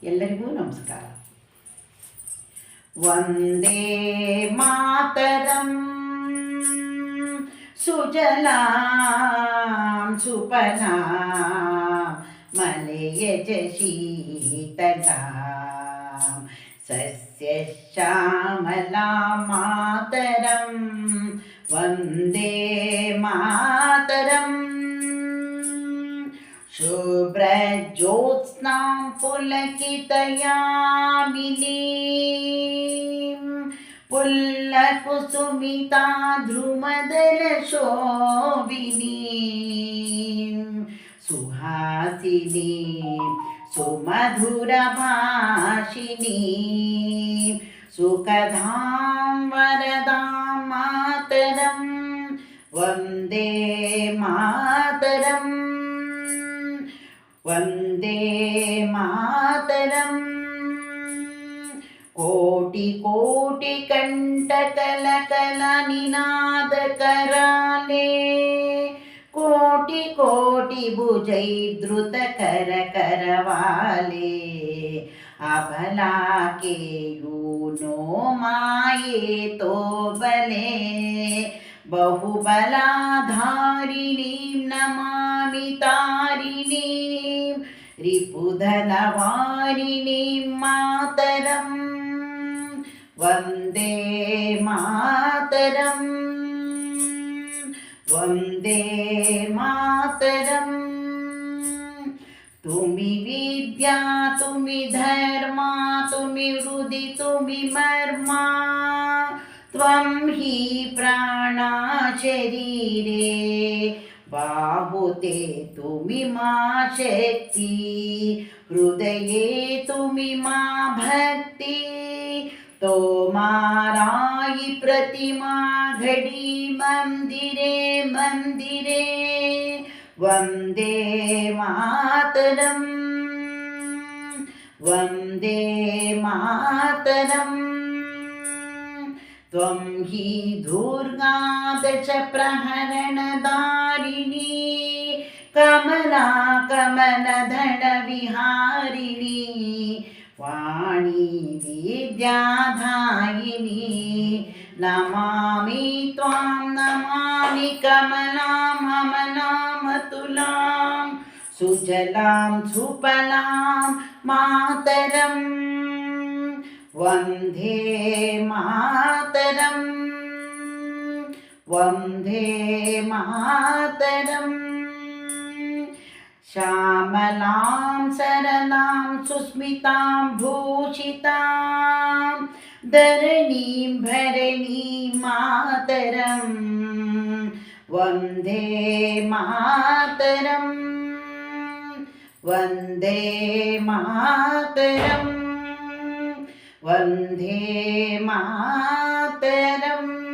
ಎಲ್ಲರಿಗೂ ನಮಸ್ಕಾರ. ವಂದೇ ಮಾತರಂ ಸುಜಲಾಂ ಸುಫಲಾಂ ಮಲಯಜ ಶೀತಲಾಂ ಸಸ್ಯಶ್ಯಾಮಲಾಂ ಮಾತರಂ ವಂದೇ ಮಾತರಂ. शुभ्रज्योत्स्नां पुलकितयामिनीं पुल्लकुसुमिता द्रुमदलशोभिनीं सुहासिनीं सुमधुरभाषिणीं सुखदां वरदां मातरं वन्दे मातरम्. वन्दे मातरं. कोटि कोटि कंठकलकल निनादकराले कोटि कोटि भुजैर्धृत कर करवाले अबला के यूनो माये तो बले बहुबलाधारिणीं नमामि तारिणीं रिपुधनवारिणीं मातरं वन्दे मातरं. वन्दे मातरं. तुमि विद्या तुमि धर्मा तुमि हृदि तुमि मर्मा त्वं हि प्राणा शरीरे बाहुते तुमि मा शक्ति हृदये तुमि मा भक्ति तोमारायि प्रतिमा घड़ी मंदिरे मंदिरे वन्दे मातरं. वन्दे मातरं. त्वं हि दुर्गा दश प्रहरणदारिणी कमला कमलधन विहारिणी वाणी विद्याधायिनी नमामि त्वां नमामि कमलां अमलां अतुलां सुजलां सुफलां मातरं वन्दे मातरं. वन्दे मातरं. श्यामलां सरलां सुस्मितां भूषितां धरणीं भरणीं मातरं वन्दे मातरं. वन्दे मातरं. वन्दे मातरम्.